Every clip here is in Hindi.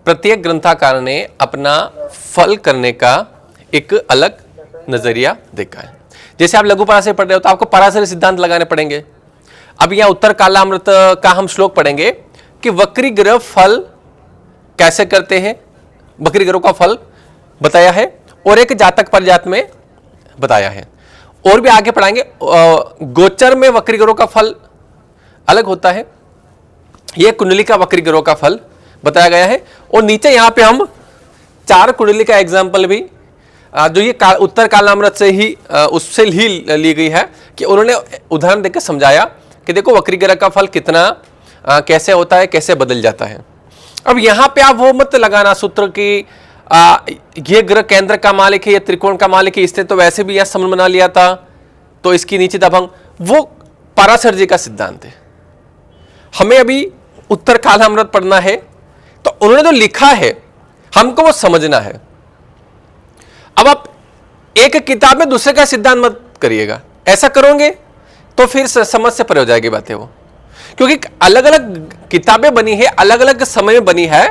प्रत्येक ग्रंथकार ने अपना फल करने का एक अलग नजरिया देखा है। जैसे आप लघु पराशर पढ़ रहे हो तो आपको पराशर सिद्धांत लगाने पड़ेंगे। अब यहाँ उत्तर कालामृत का हम श्लोक पढ़ेंगे कि वक्री ग्रह फल कैसे करते हैं, वक्री ग्रहों का फल बताया है और एक जातक परिजात में बताया है। और भी आगे पढ़ाएंगे, गोचर में वक्री ग्रहों का फल अलग होता है, यह कुंडली का वक्री ग्रहों का फल बताया गया है। और नीचे यहां पे हम 4 कुंडली का एग्जाम्पल भी जो ये उत्तर कालामृत से ही उससे ही ली गई है कि उन्होंने उदाहरण देकर समझाया कि देखो वक्री ग्रह का फल कितना कैसे होता है, कैसे बदल जाता है। अब यहां पे आप वो मत लगाना सूत्र कि ये ग्रह केंद्र का मालिक है, ये त्रिकोण का मालिक है, इसने तो वैसे भी यह समझ बना लिया था तो इसकी नीचे दबंग, वो पराशर जी का सिद्धांत है। हमें अभी उत्तर कालामृत पढ़ना है तो उन्होंने जो लिखा है हमको वो समझना है। अब आप एक किताब में दूसरे का सिद्धांत मत करिएगा, ऐसा करोगे तो फिर समझ से परे हो जाएगी बातें वो, क्योंकि अलग अलग किताबें बनी है, अलग अलग समय में बनी है,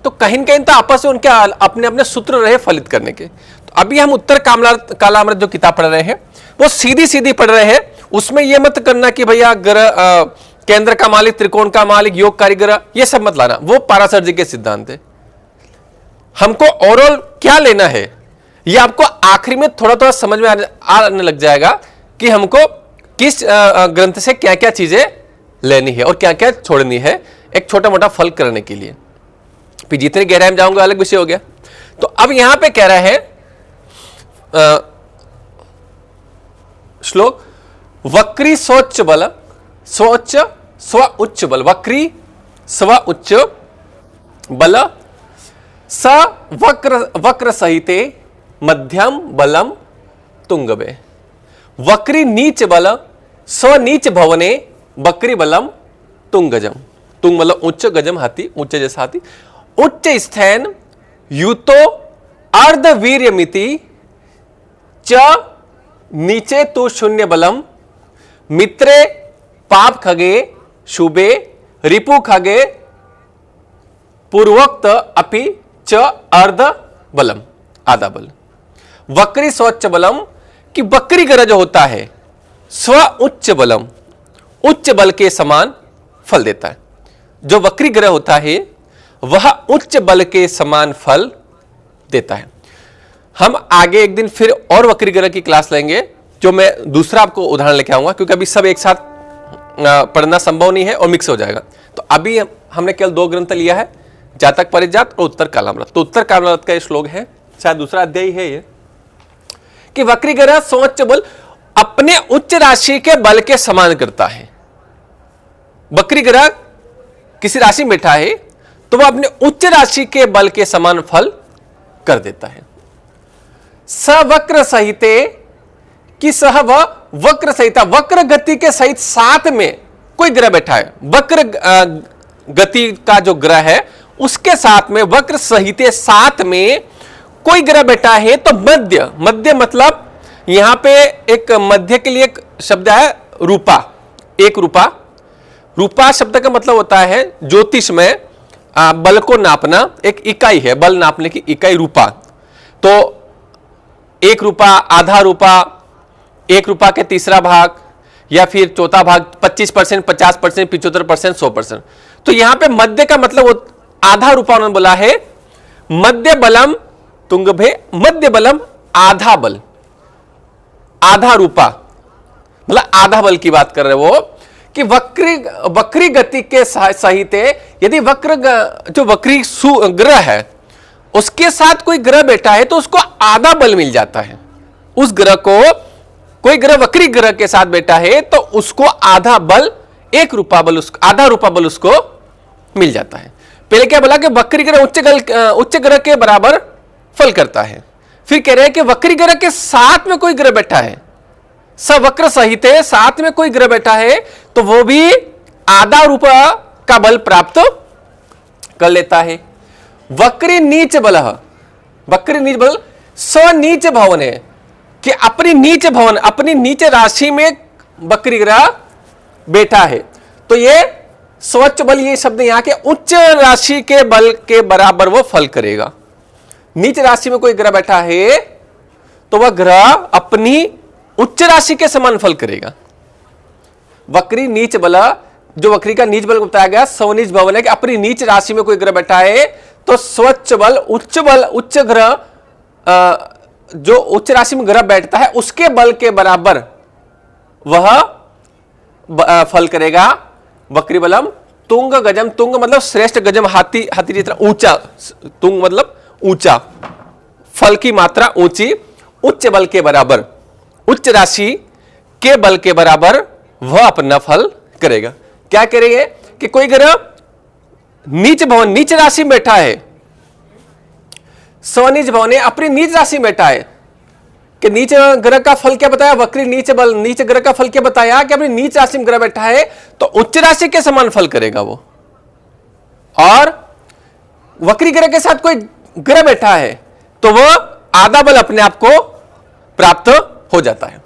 तो कहीं न कहीं तो आपस में उनके अपने अपने सूत्र रहे फलित करने के। तो अभी हम उत्तर कालामृत जो किताब पढ़ रहे हैं वो सीधी सीधी पढ़ रहे हैं, उसमें यह मत करना कि भैया ग्रह केंद्र का मालिक, त्रिकोण का मालिक, योगकारी ग्रह, ये सब मत लाना, वो पराशर जी के सिद्धांत है। हमको ओवरऑल क्या लेना है ये आपको आखिरी में थोड़ा थोड़ा समझ में आने लग जाएगा कि हमको किस ग्रंथ से क्या क्या चीजें लेनी है और क्या क्या छोड़नी है एक छोटा मोटा फल करने के लिए। फिर जितने गहराई में जाऊंगा अलग विषय हो गया। तो अब यहां पे कह रहा है श्लोक, वक्री स्वोच्च बल, स्वोच्च स्व उच्च बल, वक्री स्व उच्च बल, स वक्र सहिते मध्यम बलम तुंगबे, वक्री नीच बल स्व नीच भवने वक्री बलम तुंगजम, तुंग मतलब उच्च, गजम हाथी, उच्च जैसा हाथी, उच्च स्थैन युतो अर्ध वीर्यमिति च नीचे तो शून्य बलम, मित्रे पाप खगे शुभे रिपु खगे पूर्वोक्त अपि च अर्ध बलम, आधा बल। वक्री स्वच्छ बलम कि वक्री ग्रह जो होता है स्व उच्च बलम, उच्च बल के समान फल देता है। जो वक्री ग्रह होता है वह उच्च बल के समान फल देता है। हम आगे एक दिन फिर और वक्री ग्रह की क्लास लेंगे, जो मैं दूसरा आपको उदाहरण लेके आऊंगा, क्योंकि अभी सब एक साथ पढ़ना संभव नहीं है और मिक्स हो जाएगा। तो अभी हमने केवल 2 ग्रंथ लिया है, जातक परिजात और उत्तर कालामृत। तो उत्तर कालामृत का ये श्लोक है, शायद दूसरा अध्याय है ये, कि वक्री ग्रह स्वोच्च बल अपने उच्च राशि के बल के समान करता है। वक्री ग्रह किसी राशि में बैठा है तो वह अपने उच्च राशि के बल के समान फल कर देता है। सवक्र सहिते कि सह वह वक्र सहिता, वक्र गति के सहित साथ में कोई ग्रह बैठा है, वक्र गति का जो ग्रह है उसके साथ में वक्र सहिते साथ में कोई ग्रह बैठा है तो मध्य, मध्य मतलब यहां पे एक मध्य के लिए एक शब्द है रूपा, एक रूपा। रूपा शब्द का मतलब होता है ज्योतिष में बल को नापना, एक इकाई है, बल नापने की इकाई रूपा। तो एक रूपा, आधा रूपा, एक रूपा के तीसरा भाग या फिर चौथा भाग, 25%, 50%, 75%, 100%। तो यहां पे मध्य का मतलब आधा रूपा उन्होंने बोला है। मध्य बलम तुंगभे, मध्य बलम आधा बल, आधा रूपा मतलब आधा बल की बात कर रहे वो, कि वक्री गति के सहित यदि जो वक्री ग्रह है उसके साथ कोई ग्रह बैठा है तो उसको आधा बल मिल जाता है। उस ग्रह को कोई ग्रह वक्री ग्रह के साथ बैठा है तो उसको आधा बल, एक रूपा बल, आधा रूपा बल उसको मिल जाता है। पहले क्या बोला कि वक्री ग्रह उच्च ग्रह के बराबर फल करता है। फिर कह रहे हैं कि वक्री ग्रह के साथ में कोई ग्रह बैठा है, सवक्र सहित साथ में कोई ग्रह बैठा है तो वो भी आधा रूपा का बल प्राप्त कर लेता है। वक्री नीच बल, वक्री नीच बल स्वनीच भवन है कि अपनी नीच भवन, अपनी नीच राशि में वक्री ग्रह बैठा है तो ये स्वच्छ बल, ये शब्द यहां के उच्च राशि के बल के बराबर वो फल करेगा। नीच राशि में कोई ग्रह बैठा है तो वह ग्रह अपनी उच्च राशि के समान फल करेगा। वक्री नीच बल, जो वक्री का नीच बल को बताया गया स्वनीच भवन है कि अपनी नीच राशि में कोई ग्रह बैठा है तो स्वच्छ बल, उच्च ग्रह, जो उच्च राशि में ग्रह बैठता है उसके बल के बराबर वह फल करेगा। वक्री बलम तुंग गजम, तुंग मतलब श्रेष्ठ, गजम हाथी, हाथी जितना ऊंचा, तुंग मतलब ऊंचा, फल की मात्रा ऊंची, उच्च बल के बराबर, उच्च राशि के बल के बराबर वह अपना फल करेगा। क्या करेंगे कि कोई ग्रह नीच भवन, नीच राशि में बैठा है, स्वनीच भवन है, अपनी नीच राशि में बैठा है कि नीच ग्रह का फल क्या बताया, वक्री नीच बल, नीच ग्रह का फल क्या बताया कि अपनी नीच राशि में ग्रह बैठा है तो उच्च राशि के समान फल करेगा वो। और वक्री ग्रह के साथ कोई ग्रह बैठा है तो वह आधा बल अपने आप को प्राप्त हो जाता है।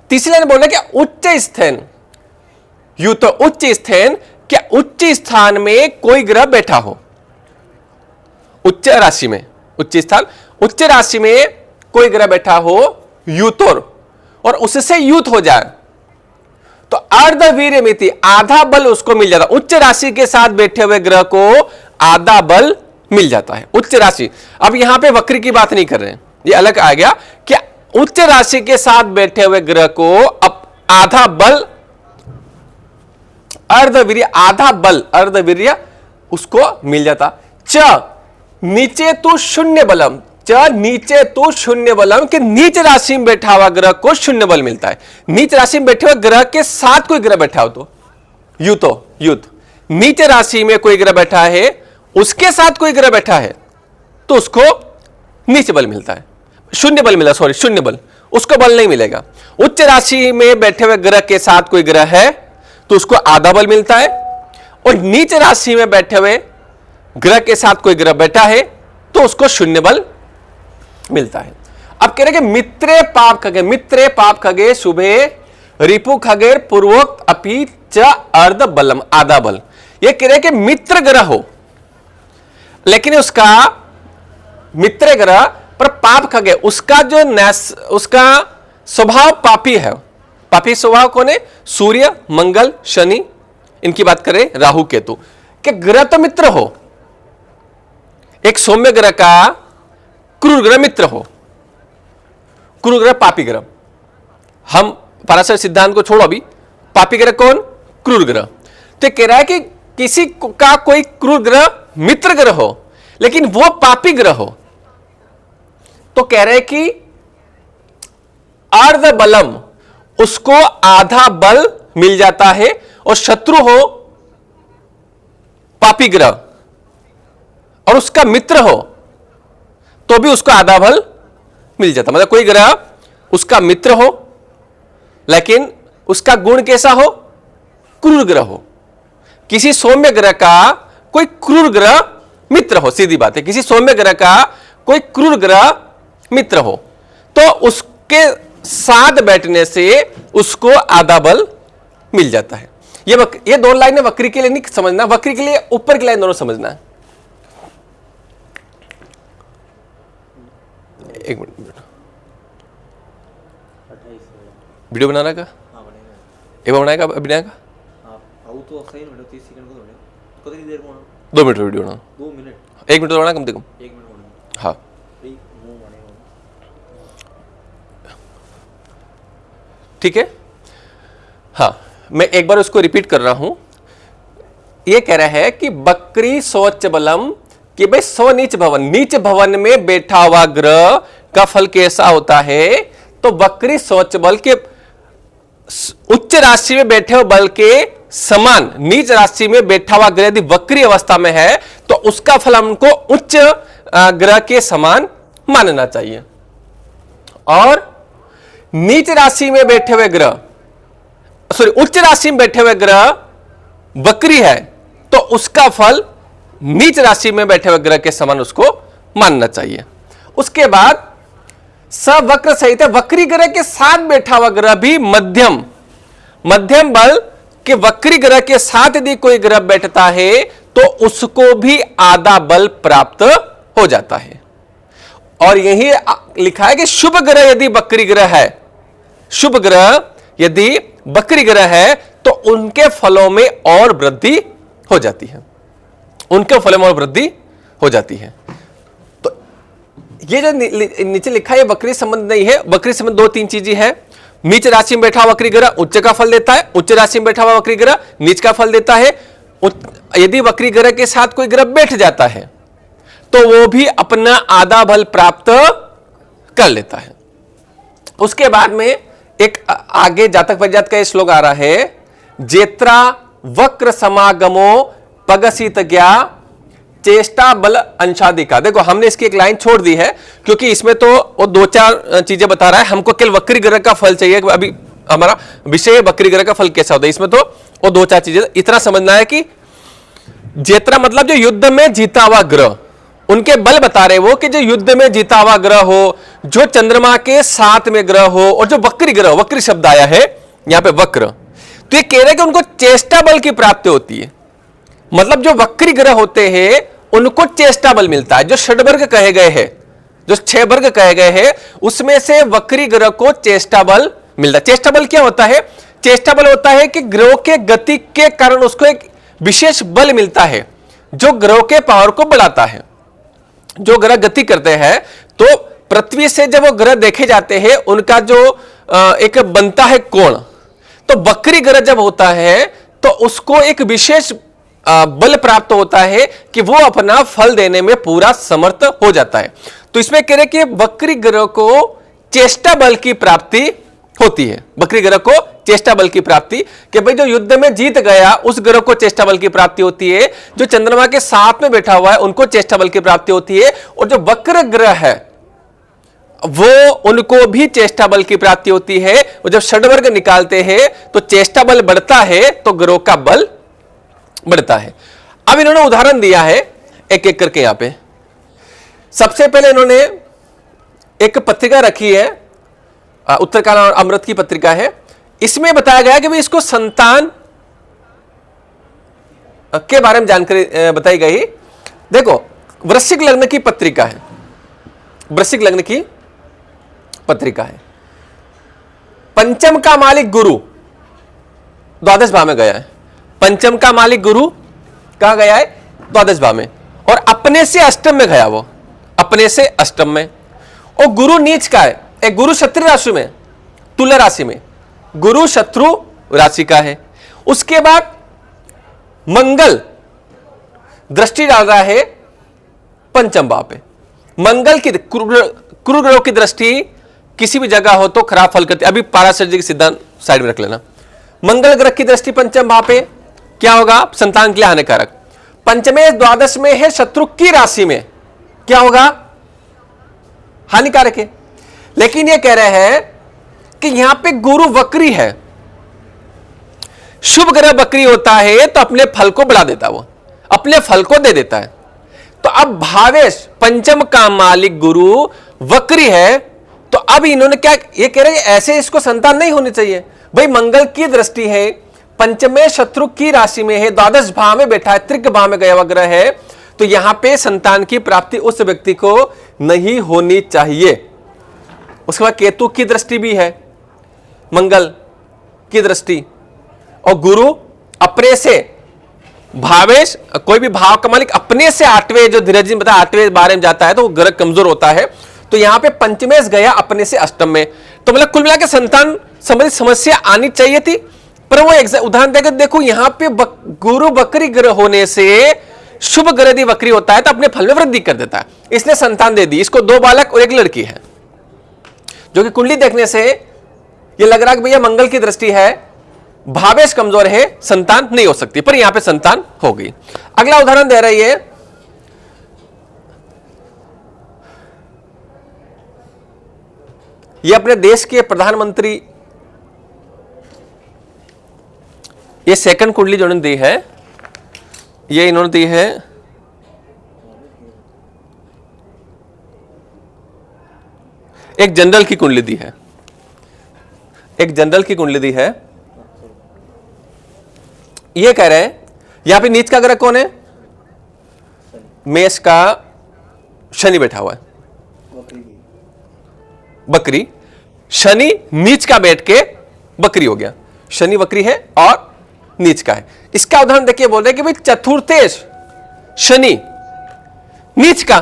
तीसरे ने बोला कि उच्च स्थान, यू तो उच्च स्थान, क्या उच्च स्थान में कोई ग्रह बैठा हो, उच्च राशि में, उच्च स्थान, उच्च राशि में कोई ग्रह बैठा हो यूतोर और उससे यूत हो जाए तो अर्धवीर्य मिति, आधा बल उसको मिल जाता। उच्च राशि के साथ बैठे हुए ग्रह को आधा बल मिल जाता है, उच्च राशि। अब यहां पे वक्री की बात नहीं कर रहे हैं, ये अलग आ गया कि उच्च राशि के साथ बैठे हुए ग्रह को अब आधा बल, अर्धवीर्य, आधा बल, अर्धवीर्य उसको मिल जाता। च नीचे तो शून्य बलम, च नीचे तो शून्य बलम, कि नीच राशि में बैठा हुआ ग्रह को शून्य बल मिलता है। नीच राशि में बैठे हुए ग्रह के साथ कोई ग्रह बैठा हो तो युत, नीच राशि में कोई ग्रह बैठा है उसके साथ कोई ग्रह बैठा है तो उसको नीच बल मिलता है, शून्य बल मिला, सॉरी शून्य बल, उसको बल नहीं मिलेगा। उच्च राशि में बैठे हुए ग्रह के साथ कोई ग्रह है तो उसको आधा बल मिलता है, और नीच राशि में बैठे हुए ग्रह के साथ कोई ग्रह बैठा है तो उसको शून्य बल मिलता है। अब कह रहे कि मित्रे पाप खगे, मित्रे पाप खगे शुभे रिपु खगेर पूर्वोक्त अपि च अर्ध बलम, आधा बल। ये कह रहे कि मित्र ग्रह हो लेकिन उसका मित्र ग्रह पर पाप खगे, उसका जो उसका स्वभाव पापी है। पापी स्वभाव कौन है? सूर्य, मंगल, शनि, इनकी बात करें, राहु केतु के ग्रह तो मित्र हो, एक सौम्य ग्रह का क्रूर ग्रह मित्र हो, क्रूर ग्रह पापी ग्रह। हम पराशर सिद्धांत को छोड़ो, अभी पापी ग्रह कौन? क्रूर ग्रह। तो कह रहा है कि किसी का कोई क्रूर ग्रह मित्र ग्रह हो लेकिन वो पापी ग्रह हो तो कह रहे कि अर्ध बलम, उसको आधा बल मिल जाता है, और शत्रु हो पापी ग्रह और उसका मित्र हो तो भी उसको आधा बल मिल जाता। मतलब कोई ग्रह उसका मित्र हो लेकिन उसका गुण कैसा हो? क्रूर ग्रह हो। किसी सौम्य ग्रह का कोई क्रूर ग्रह मित्र हो, सीधी बात है, किसी सौम्य ग्रह का कोई क्रूर ग्रह मित्र हो तो उसके साथ बैठने से उसको आधा बल मिल जाता है। ये दो लाइनें वक्री के लिए नहीं समझना, वक्री के लिए ऊपर की लाइन दोनों समझना है। एक मिनट, वीडियो बनाना का एक बार बनाएगा, अभी बनाएगा तो सही 30 सेकंड को कितनी देर में 2 मिनट वीडियो बनाओ, 2 मिनट, 1 मिनट बनाना कम से कम, 1 मिनट। हाँ ठीक है। हाँ मैं एक बार उसको रिपीट कर रहा हूं। यह कह रहा है कि बकरी स्वच्छ बलम, कि भाई स्वनीच भवन, नीच भवन में बैठा हुआ ग्रह का फल कैसा होता है? तो बकरी स्वच्छ बल के उच्च राशि में बैठे हुए बल के समान नीच राशि में बैठा हुआ ग्रह यदि वक्री अवस्था में है तो उसका फल हमको उच्च ग्रह के समान मानना चाहिए। और नीच राशि में बैठे हुए ग्रह, सॉरी उच्च राशि में बैठे हुए ग्रह वक्री है तो उसका फल नीच राशि में बैठे हुए ग्रह के समान उसको मानना चाहिए। उसके बाद सवक्र सहित, वक्री ग्रह के साथ बैठा हुआ ग्रह भी मध्यम बल कि वक्री ग्रह के साथ यदि कोई ग्रह बैठता है तो उसको भी आधा बल प्राप्त हो जाता है। और यही लिखा है कि शुभ ग्रह यदि वक्री ग्रह है, शुभ ग्रह यदि वक्री ग्रह है तो उनके फलों में और वृद्धि हो जाती है, उनके फलों में और वृद्धि हो जाती है। तो ये जो नीचे लिखा है वक्री संबंध नहीं है। वक्री संबंध दो तीन चीजें हैं। नीच राशि में बैठा वक्री ग्रह उच्च का फल देता है, उच्च राशि में बैठा हुआ वक्री ग्रह नीच का फल देता है। यदि वक्री ग्रह के साथ कोई ग्रह बैठ जाता है तो वो भी अपना आधा बल प्राप्त कर लेता है। उसके बाद में एक आगे जातक परिजात का श्लोक आ रहा है, जेत्रा वक्र समागमो पगसित ज्ञा चेष्टा बल अंशादिका। देखो हमने इसकी एक लाइन छोड़ दी है क्योंकि इसमें तो वो दो चार चीजें बता रहा है, हमको केवल वक्री ग्रह का फल चाहिए। अभी हमारा विषय वक्री ग्रह का फल कैसा होता है, इसमें तो वो दो चार चीजें इतना समझना है कि जेत्रा मतलब जो युद्ध में जीता हुआ ग्रह, उनके बल बता रहे वो कि जो युद्ध में जीता हुआ ग्रह हो, जो चंद्रमा के साथ में ग्रह हो, और जो वक्री ग्रह, वक्री शब्द आया है यहां पे वक्र, तो ये कह रहे हैं कि उनको चेष्टा बल की प्राप्ति होती है। मतलब जो वक्री ग्रह होते हैं उनको चेष्टा बल मिलता है। जो षड्वर्ग कहे गए हैं, जो 6 वर्ग कहे गए हैं, उसमें से वक्री ग्रह को चेष्टा बल मिलता है। चेष्टा बल क्या होता है? चेष्टा बल होता है कि ग्रहों के गति के कारण उसको एक विशेष बल मिलता है जो ग्रहों के पावर को बढ़ाता है। जो ग्रह गति करते हैं तो पृथ्वी से जब वो ग्रह देखे जाते हैं उनका जो एक बनता है कोण, तो वक्री ग्रह जब होता है तो उसको एक विशेष बल प्राप्त होता है कि वो अपना फल देने में पूरा समर्थ हो जाता है। तो इसमें कह रहे कि वक्री ग्रह को चेष्टा बल की प्राप्ति होती है। वक्री ग्रह को चेष्टा बल की प्राप्ति, कि भाई जो युद्ध में जीत गया उस ग्रह को चेष्टा बल की प्राप्ति होती है। जो चंद्रमा के साथ में बैठा हुआ है उनको चेष्टा बल की प्राप्ति होती है। और जो वक्र ग्रह है वो उनको भी चेष्टा बल की प्राप्ति होती है। और जब षड्वर्ग निकालते हैं तो चेष्टा बल बढ़ता है तो ग्रहों का बल बढ़ता है। अब इन्होंने उदाहरण दिया है एक एक करके। यहां पे सबसे पहले इन्होंने एक पत्रिका रखी है, उत्तरकाल और अमृत की पत्रिका है। इसमें बताया गया कि भाई इसको संतान के बारे में जानकारी बताई गई। देखो वृश्चिक लग्न की पत्रिका है, वृश्चिक लग्न की पत्रिका है। पंचम का मालिक गुरु द्वादश भाव में गया है। पंचम का मालिक गुरु कहां गया है? द्वादश भाव में। और अपने से अष्टम में गया, वो अपने से अष्टम में। और गुरु नीच का है, एक गुरु शत्रु राशि में, तुला राशि में गुरु शत्रु राशि का है। उसके बाद मंगल दृष्टि डाल रहा है पंचम भाव पे। मंगल की क्रूर ग्रहों की दृष्टि किसी भी जगह हो तो खराब फल करती है। अभी पाराशर जी के सिद्धांत साइड में रख लेना। मंगल ग्रह की दृष्टि पंचम भाव पे क्या होगा? संतान के लिए हानिकारक। पंचमे द्वादश में है शत्रु की राशि में, क्या होगा? हानिकारक है। लेकिन ये कह रहे हैं कि यहां पे गुरु वक्री है। शुभ ग्रह वक्री होता है तो अपने फल को बढ़ा देता है, वो अपने फल को दे देता है। तो अब भावेश पंचम का मालिक गुरु वक्री है, तो अब इन्होंने क्या ये कह रहे हैं, ऐसे इसको संतान नहीं होनी चाहिए। भाई मंगल की दृष्टि है, पंचमे शत्रु की राशि में है, द्वादश भाव में बैठा है, त्रिक भाव में गया हुआ ग्रह है, तो यहां पे संतान की प्राप्ति उस व्यक्ति को नहीं होनी चाहिए। उसके बाद केतु की दृष्टि भी है, मंगल की दृष्टि, और गुरु अपने से भावेश, कोई भी भाव का मालिक अपने से आठवें, जो धीरज जी ने बताया आठवें बारे में जाता है तो वो ग्रह कमजोर होता है। तो यहां पे पंचमेश गया अपने से अष्टम में, तो मतलब कुल मिलाकर संतान संबंधित समस्या आनी चाहिए थी। पर वो उदाहरण देकर देखो यहां पे गुरु वक्री ग्रह होने से शुभ ग्रह यदि वक्री होता है तो अपने फल में वृद्धि कर देता है, इसलिए संतान दे दी। इसको 2 बालक और 1 लड़की है, जो कि कुंडली देखने से ये लग रहा है कि भैया मंगल की दृष्टि है, भावेश कमजोर है, संतान नहीं हो सकती, पर यहां पे संतान हो गई। अगला उदाहरण दे रही है, ये अपने देश के प्रधानमंत्री, ये सेकंड कुंडली जो इन्होंने दी है, ये इन्होंने दी है एक जनरल की कुंडली दी है, एक जनरल की कुंडली दी है। ये कह रहे हैं यहां पे नीच का ग्रह कौन है? मेष का शनि बैठा हुआ है, बकरी। शनि नीच का बैठ के बकरी हो गया, शनि बकरी है और नीच का है। इसका उदाहरण देखिए, बोल रहे कि भाई चतुर्थेश शनि नीच का।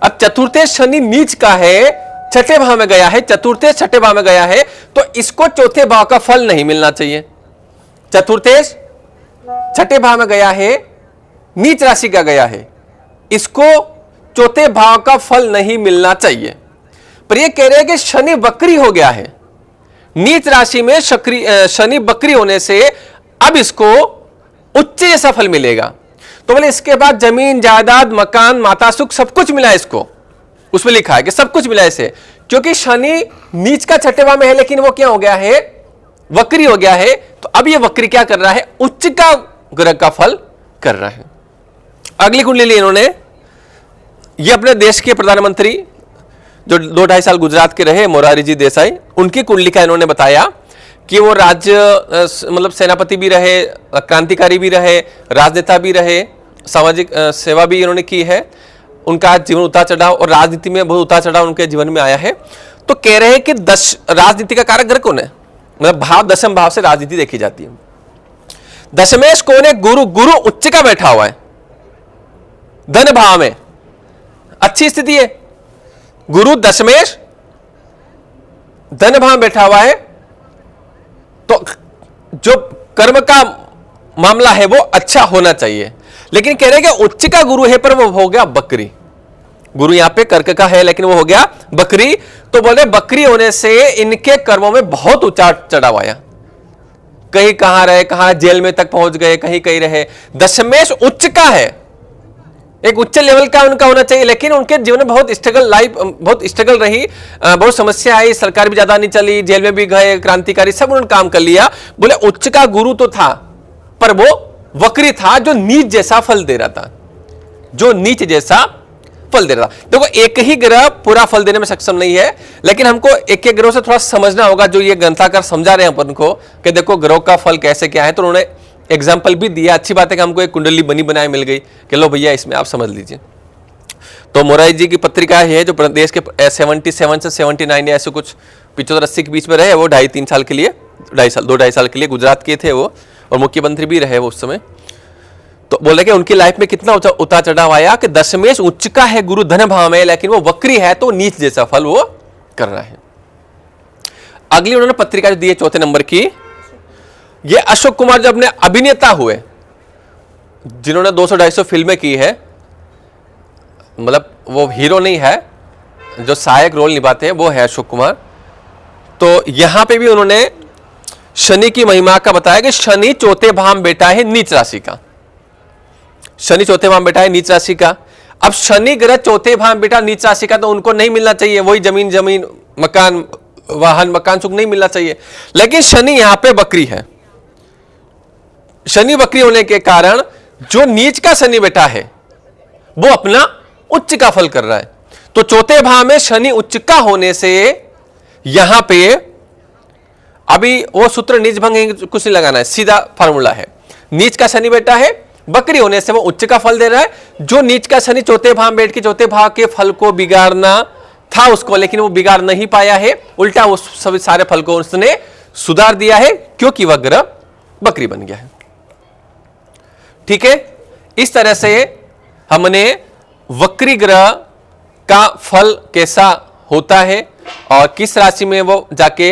अब चतुर्थेश शनि नीच का है, छठे भाव में गया है, चतुर्थेश छठे भाव में गया है, तो इसको चौथे भाव का फल नहीं मिलना चाहिए। चतुर्थेश छठे भाव में गया है, नीच राशि का गया है, इसको चौथे भाव का फल नहीं मिलना चाहिए। पर ये कह रहे हैं कि शनि बकरी हो गया है, नीच राशि में शनि बकरी होने से अब इसको उच्च जैसा फल मिलेगा। तो बोले इसके बाद जमीन जायदाद मकान माता सुख सब कुछ मिला इसको, उसमें लिखा है कि सब कुछ मिला इसे, क्योंकि शनि नीच का छठे भाव में है, लेकिन वो क्या हो गया है? वक्री हो गया है। तो अब ये वक्री क्या कर रहा है? उच्च का ग्रह का फल कर रहा है। अगली कुंडली ली इन्होंने, ये अपने देश के प्रधानमंत्री जो 2-2.5 साल गुजरात के रहे, मोरारजी जी देसाई, उनकी कुंडली का इन्होंने बताया कि वो राज्य मतलब सेनापति भी रहे, क्रांतिकारी भी रहे, राजनेता भी रहे, सामाजिक सेवा भी इन्होंने की है। उनका जीवन उतार चढ़ाव और राजनीति में बहुत उतार चढ़ाव उनके जीवन में आया है। तो कह रहे हैं कि राजनीति का कारक ग्रह कौन है? मतलब भाव, दशम भाव से राजनीति देखी जाती है। दशमेश कौन है? गुरु। गुरु उच्च का बैठा हुआ है धन भाव में, अच्छी स्थिति है। गुरु दशमेश धन भाव में बैठा हुआ है, तो जो कर्म का मामला है वो अच्छा होना चाहिए। लेकिन कह रहे हैं कि उच्च का गुरु है, पर वो हो गया बकरी। गुरु यहां पे कर्क का है, लेकिन वो हो गया बकरी। तो बोले बकरी होने से इनके कर्मों में बहुत उतार चढ़ाव आया, कहीं कहां रहे, कहां जेल में तक पहुंच गए, कहीं कहीं रहे। दशमेश उच्च का है, एक उच्च लेवल का उनका होना चाहिए, लेकिन उनके जीवन में बहुत स्ट्रगल रही, बहुत समस्या आई, सरकार भी ज्यादा नहीं चली, जेल में भी गए, क्रांतिकारी सब उन्होंने काम कर लिया। बोले उच्च का गुरु तो था, पर वो वक्री था जो नीच जैसा फल दे रहा था, जो नीच जैसा फल दे रहा था। देखो एक ही ग्रह पूरा फल देने में सक्षम नहीं है, लेकिन हमको एक एक ग्रह से थोड़ा समझना होगा, जो ये ग्रंथाकार समझा रहे हैं अपन को कि देखो ग्रह का फल कैसे क्या है। तो उन्होंने एग्जाम्पल भी दिया। अच्छी बात है कि हमको एक कुंडली बनी बनाई मिल गई कि लो भैया इसमें आप समझ लीजिए। तो मोरारजी जी की पत्रिका है जो प्रदेश के 77 से 79 या ऐसे कुछ 75-80 के बीच में रहे, वो 2.5-3 साल के लिए, 2-2.5 साल के लिए गुजरात के थे वो, और मुख्यमंत्री भी रहे वो उस समय। तो बोले कि उनकी लाइफ में कितना उतार चढ़ाव आया कि दशमेश उच्च का है गुरु धन भाव में, लेकिन वो वक्री है तो नीच जैसा फल वो कर रहा है। अगली उन्होंने पत्रिका दी है 4 नंबर की, ये अशोक कुमार जो अपने अभिनेता हुए, जिन्होंने 200-250 फिल्में की है, मतलब वो हीरो नहीं है, जो सहायक रोल निभाते हैं वो है अशोक कुमार। तो यहां पे भी उन्होंने शनि की महिमा का बताया कि शनि चौथे भाव में बैठा है नीच राशि का, शनि चौथे भाव में बैठा है नीच राशि का। अब शनि ग्रह चौथे भाव में बैठा नीच राशि का, तो उनको नहीं मिलना चाहिए वही जमीन मकान वाहन मकान सुख नहीं मिलना चाहिए। लेकिन शनि यहां पे बकरी है, शनि बकरी होने के कारण जो नीच का शनि बैठा है वो अपना उच्च का फल कर रहा है। तो चौथे भाव में शनि उच्च का होने से यहां पे अभी वो सूत्र नीच भंग कुछ नहीं लगाना है, सीधा फार्मूला है। नीच का शनि बैठा है, बकरी होने से वो उच्च का फल दे रहा है। जो नीच का शनि चौथे भाव में बैठ के चौथे भाव के फल को बिगाड़ना था उसको, लेकिन वो बिगाड़ नहीं पाया है, उल्टा वो सभी सारे फल को उसने सुधार दिया है, क्योंकि वह ग्रह बकरी बन गया है। ठीक है, इस तरह से हमने वक्री ग्रह का फल कैसा होता है और किस राशि में वो जाके